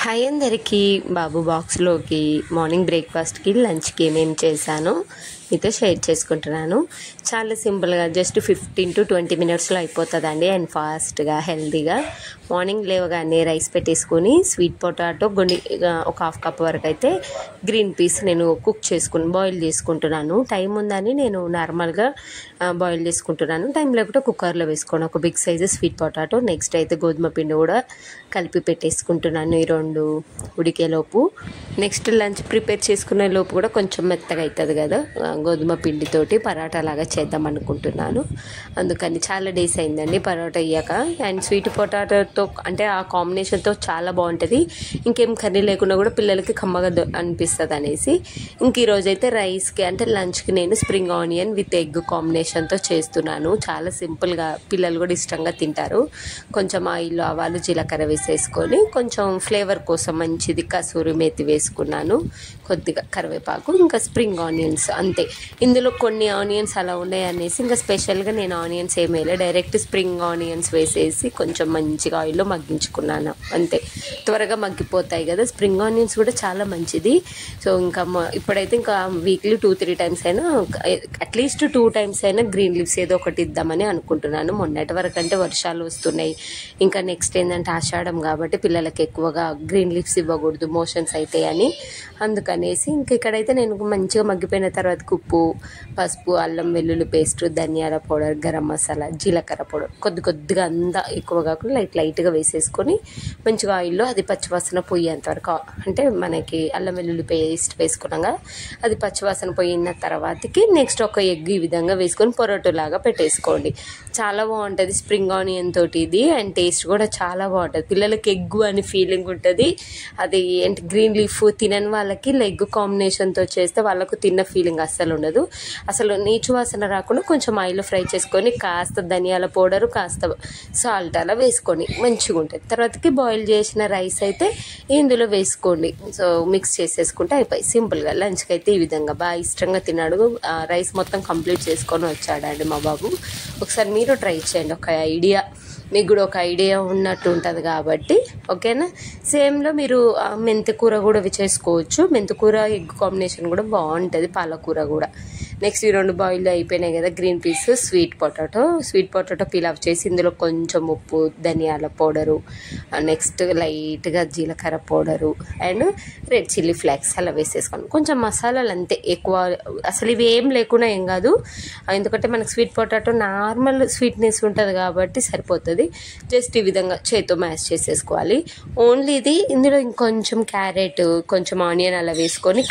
Hi అందరికీ. బాబు బాక్స్లోకి morning బ్రేక్ఫాస్ట్కి లంచ్కి ఏమేమి చేశానో మీతో షేర్ చేసుకుంటున్నాను. చాలా సింపుల్గా జస్ట్ 15 to 20 మినిట్స్లో అయిపోతుందండి. అండ్ ఫాస్ట్గా హెల్తీగా మార్నింగ్ లేవగానే రైస్ పెట్టేసుకొని స్వీట్ పొటాటో ఒక హాఫ్ కప్ వరకు అయితే గ్రీన్ పీస్ నేను బాయిల్ చేసుకుంటున్నాను. టైం ఉందని నేను నార్మల్గా బాయిల్ చేసుకుంటున్నాను. టైం లేకపోతే కుక్కర్లో వేసుకోండి. ఒక big size sweet potato. Next అయితే గోధుమ పిండి కూడా కలిపి పెట్టేసుకుంటున్నాను ఈ రెండు ఉడికేలోపు. నెక్స్ట్ లంచ్ ప్రిపేర్ చేసుకునే లోపు కూడా కొంచెం మెత్తగా అవుతుంది కదా, గోధుమ పిండితోటి పరాటా లాగా చేద్దాం అనుకుంటున్నాను. అందుకని చాలా డేస్ అయిందండి పరోటా అయ్యాక. అండ్ స్వీట్ పొటాటోతో అంటే ఆ కాంబినేషన్తో చాలా బాగుంటుంది. ఇంకేం కర్రీ లేకుండా కూడా పిల్లలకి కమ్మగా అనిపిస్తుంది అనేసి ఇంక ఈరోజు అయితే రైస్కి అంటే లంచ్కి నేను స్ప్రింగ్ ఆనియన్ విత్ ఎగ్ కాంబినేషన్తో చేస్తున్నాను. చాలా సింపుల్గా పిల్లలు కూడా ఇష్టంగా తింటారు. కొంచెం ఆయిల్, ఆవాలు, జీలకర్ర వేసేసుకొని కొంచెం ఫ్లేవర్ కోసం మంచిది కసూరి మేతి వేసుకున్నాను, కొద్దిగా కరివేపాకు, ఇంకా స్ప్రింగ్ ఆనియన్స్ అంతే. ఇందులో కొన్ని ఆనియన్స్ అలా ఉన్నాయి అనేసి ఇంకా స్పెషల్గా నేను ఆనియన్స్ ఏమి వేయలే, డైరెక్ట్ స్ప్రింగ్ ఆనియన్స్ వేసేసి కొంచెం మంచిగా ఆయిల్లో మగ్గించుకున్నాను అంతే. త్వరగా మగ్గిపోతాయి కదా, స్ప్రింగ్ ఆనియన్స్ కూడా చాలా మంచిది. సో ఇంకా ఇప్పుడైతే ఇంకా వీక్లీ 2-3 టైమ్స్ అయినా, అట్లీస్ట్ 2 టైమ్స్ అయినా గ్రీన్ లీవ్స్ ఏదో ఒకటి ఇద్దామని అనుకుంటున్నాను. మొన్నటి వరకు అంటే వర్షాలు వస్తున్నాయి, ఇంకా నెక్స్ట్ ఏంటంటే ఆషాఢం కాబట్టి పిల్లలకి ఎక్కువగా గ్రీన్ లీవ్స్ ఇవ్వకూడదు, మోషన్స్ అవుతాయి అని. అందుకనేసి ఇంక ఇక్కడైతే నేను మంచిగా మగ్గిపోయిన తర్వాత ఉప్పు, పసుపు, అల్లం వెల్లుల్లి పేస్ట్, ధనియాల పౌడర్, గరం మసాలా, జీలకర్ర పౌడర్ కొద్దిగా అంతా ఎక్కువ కాకుండా లైట్గా వేసేసుకొని మంచిగా ఆయిల్లో అది పచ్చివాసన పోయేంత వరకు, అంటే మనకి అల్లం వెల్లుల్లి పేస్ట్ వేసుకున్నాక అది పచ్చివాసన పోయిన తర్వాతకి నెక్స్ట్ ఒక ఎగ్ ఈ విధంగా వేసుకొని పొరోటోలాగా పెట్టేసుకోండి. చాలా బాగుంటుంది స్ప్రింగ్ ఆనియన్ తోటి ఇది. అండ్ టేస్ట్ కూడా చాలా బాగుంటుంది. పిల్లలకి ఎగ్ అని ఫీలింగ్ ఉంటుంది. అది ఏంటి గ్రీన్ లీఫ్ తినని వాళ్ళకి ఎగ్ కాంబినేషన్తో చేస్తే వాళ్ళకు తిన్న ఫీలింగ్ అస్సలు ఉండదు. అసలు నీచు వాసన రాకుండా కొంచెం ఆయిల్లో ఫ్రై చేసుకొని కాస్త ధనియాల పౌడరు, కాస్త సాల్ట్ అలా వేసుకొని మంచిగా ఉంటుంది. తర్వాతకి బాయిల్ చేసిన రైస్ అయితే ఇందులో వేసుకోండి. సో మిక్స్ చేసేసుకుంటే అయిపోయి సింపుల్గా లంచ్కి అయితే ఈ విధంగా బాగా ఇష్టంగా తిన్నాడు. రైస్ మొత్తం కంప్లీట్ చేసుకొని వచ్చాడండి మా బాబు. ఒకసారి మీరు ట్రై చేయండి, ఒక ఐడియా మీకు కూడా ఒక ఐడియా ఉన్నట్టు ఉంటుంది కాబట్టి. ఓకేనా. సేమ్లో మీరు మెంతికూర కూడా చేసుకోవచ్చు. మెంతికూర ఎగ్ కాంబినేషన్ కూడా బాగుంటుంది, పాలకూర కూడా. నెక్స్ట్ ఈ రెండు బాయిల్ అయిపోయినాయి కదా, green peas, sweet potato peel off చేసి ఇందులో కొంచెం ఉప్పు, ధనియాల పౌడరు, నెక్స్ట్ లైట్గా జీలకర్ర powder and red chilli flakes అలా వేసేసుకోండి. కొంచెం మసాలాలు అంతే, ఎక్కువ అసలు ఇవి ఏం లేకుండా ఏం కాదు, ఎందుకంటే మనకు స్వీట్ పొటాటో నార్మల్ స్వీట్నెస్ ఉంటుంది కాబట్టి సరిపోతుంది. జస్ట్ ఈ విధంగా చేతితో మ్యాష్ చేసేసుకోవాలి. ఓన్లీ ఇది. ఇందులో ఇంకొంచెం క్యారెట్, కొంచెం ఆనియన్ అలా వేసుకొని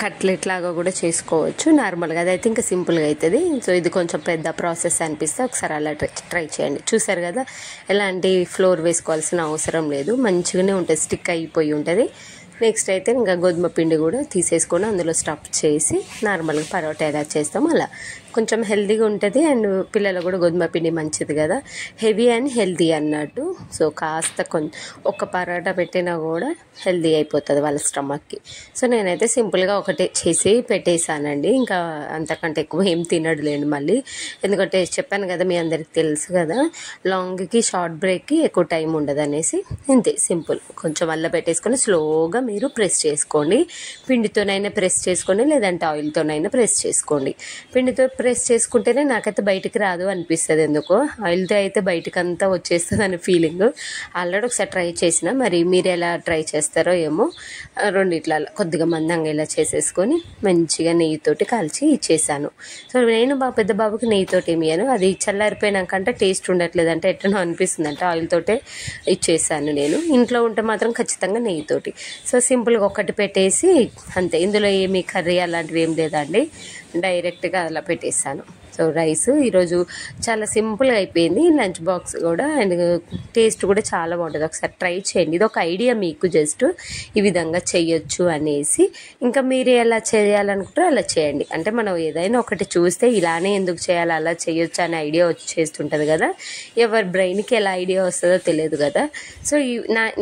కట్లెట్ లాగా కూడా చేసుకోవచ్చు నార్మల్గా. అదైతే ఇంకా సింపుల్గా అవుతుంది. సో ఇది కొంచెం పెద్ద ప్రాసెస్ అనిపిస్తే ఒకసారి అలా ట్రై చేయండి. చూసారు కదా, ఎలాంటి ఫ్లోర్ వేసుకోవాల్సిన అవసరం లేదు, మంచిగానే ఉంటుంది, స్టిక్ అయిపోయి ఉంటుంది. నెక్స్ట్ అయితే ఇంకా గోధుమ పిండి కూడా తీసేసుకొని అందులో స్టఫ్ చేసి నార్మల్గా పరోటా ఎలా చేస్తామో అలా కొంచెం హెల్తీగా ఉంటుంది. అండ్ పిల్లలు కూడా గోధుమ పిండి మంచిది కదా, హెవీ అండ్ హెల్తీ అన్నట్టు. సో కాస్త ఒక పరోటా పెట్టినా కూడా హెల్తీ అయిపోతుంది వాళ్ళ స్టమక్కి. సో నేనైతే సింపుల్గా ఒకటే చేసి పెట్టేశానండి. ఇంకా అంతకంటే ఎక్కువ ఏం తినడులేండి మళ్ళీ, ఎందుకంటే చెప్పాను కదా, మీ అందరికి తెలుసు కదా, లాంగ్కి షార్ట్ బ్రేక్కి ఎక్కువ టైం ఉండదు అనేసి. ఇంతే సింపుల్. కొంచెం అల్ల పెట్టేసుకొని స్లోగా మీరు ప్రెస్ చేసుకోండి. పిండితోనైనా ప్రెస్ చేసుకోండి, లేదంటే ఆయిల్తోనైనా ప్రెస్ చేసుకోండి. పిండితో ప్రెస్ చేసుకుంటేనే నాకైతే బయటికి రాదు అనిపిస్తుంది ఎందుకో, ఆయిల్తో అయితే బయటకు అంతా వచ్చేస్తుంది అనే ఫీలింగ్. ఆల్రెడీ ఒకసారి ట్రై చేసిన, మరి మీరు ఎలా ట్రై చేస్తారో ఏమో. రెండిట్లా కొద్దిగా మందంగా ఇలా చేసేసుకొని మంచిగా నెయ్యితోటి కాల్చి ఇచ్చేసాను. సో నేను పెద్ద బాబుకి నెయ్యితోటి ఏమియాను, అది చల్లారిపోయినాకంటే టేస్ట్ ఉండట్లేదు, అంటే ఎట్లనో అనిపిస్తుంది, అంటే ఆయిల్తోటే ఇచ్చేసాను నేను. ఇంట్లో ఉంటే మాత్రం ఖచ్చితంగా నెయ్యితోటి. సో సింపుల్గా ఒకటి పెట్టేసి అంతే. ఇందులో ఏమి కర్రీ అలాంటివి ఏం లేదండి, డైరెక్ట్గా అలా పెట్టేసాను. సో రైస్ ఈరోజు చాలా సింపుల్గా అయిపోయింది. లంచ్ బాక్స్ కూడా అండ్ టేస్ట్ కూడా చాలా బాగుంటుంది. ఒకసారి ట్రై చేయండి. ఇది ఒక ఐడియా మీకు, జస్ట్ ఈ విధంగా చేయొచ్చు అనేసి. ఇంకా మీరు ఎలా చేయాలనుకుంటారో అలా చేయండి. అంటే మనం ఏదైనా ఒకటి చూస్తే ఇలానే ఎందుకు చేయాలి, అలా చేయొచ్చు అనే ఐడియా వచ్చేస్తుంటుంది కదా, ఎవరి బ్రెయిన్కి ఎలా ఐడియా వస్తుందో తెలియదు కదా. సో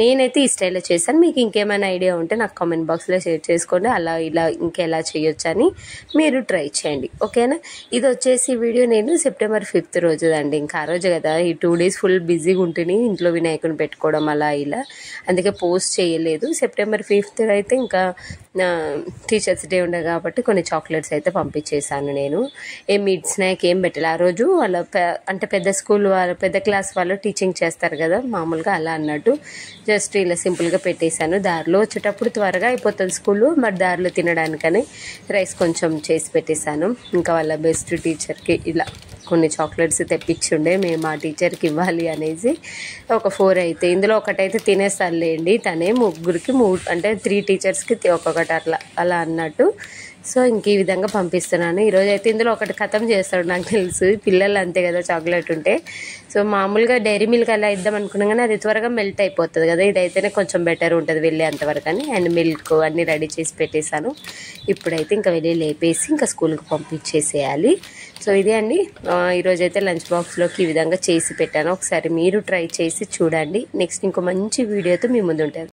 నేనైతే ఈ స్టైల్లో చేశాను. మీకు ఇంకేమైనా ఐడియా ఉంటే నాకు కామెంట్ బాక్స్లో షేర్ చేసుకోండి, అలా ఇలా ఇంకెలా చేయొచ్చు అని మీరు ట్రై చేయండి. ఓకేనా. ఇది వచ్చేసి ఈ వీడియో నేను సెప్టెంబర్ 5th రోజుదండి. ఇంకా ఆ రోజు కదా, ఈ 2 days ఫుల్ బిజీగా ఉంటుంది ఇంట్లో వినాయకుని పెట్టుకోవడం అలా ఇలా, అందుకే పోస్ట్ చేయలేదు. సెప్టెంబర్ 5th అయితే ఇంకా టీచర్స్ డే ఉండే కాబట్టి కొన్ని చాక్లెట్స్ అయితే పంపించేశాను. నేను ఏం మిడ్ స్నాక్ ఏం పెట్టాలి ఆ రోజు. వాళ్ళ అంటే పెద్ద స్కూల్ వాళ్ళు, పెద్ద క్లాస్ వాళ్ళు టీచింగ్ చేస్తారు కదా మామూలుగా, అలా అన్నట్టు జస్ట్ ఇలా సింపుల్గా పెట్టేశాను. దారిలో వచ్చేటప్పుడు త్వరగా అయిపోతుంది స్కూల్, మరి దారిలో తినడానికని రైస్ కొంచెం చేసి పెట్టేశాను. ఇంకా వాళ్ళ బెస్ట్ టీచర్కి ఇలా కొన్ని చాక్లెట్స్ తెప్పించుండే, మేము ఆ టీచర్కి ఇవ్వాలి అనేసి. ఒక 4 అయితే, ఇందులో ఒకటైతే తినేస్తారులేండి తనే, ముగ్గురికి అంటే 3 టీచర్స్కి ఒక్కొక్కటి అలా అన్నట్టు. సో ఇంక ఈ విధంగా పంపిస్తున్నాను. ఈరోజు అయితే ఇందులో ఒకటి ఖతం చేస్తాడు నాకు తెలుసు, పిల్లలు అంతే కదా చాక్లెట్ ఉంటే. సో మామూలుగా డైరీ మిల్క్ అలా ఇద్దాం అనుకున్నాం కానీ అది త్వరగా మెల్ట్ అయిపోతుంది కదా, ఇదైతేనే కొంచెం బెటర్ ఉంటుంది వెళ్ళేంతవరకు అని. అండ్ మిల్క్ అన్నీ రెడీ చేసి పెట్టేశాను. ఇప్పుడైతే ఇంకా వెళ్ళి లేపేసి ఇంకా స్కూల్కి పంపించేసేయాలి. సో ఇదే అండి ఈరోజైతే లంచ్ బాక్స్లోకి ఈ విధంగా చేసి పెట్టాను. ఒకసారి మీరు ట్రై చేసి చూడండి. నెక్స్ట్ ఇంకో మంచి వీడియోతో మీ ముందు ఉంటాను.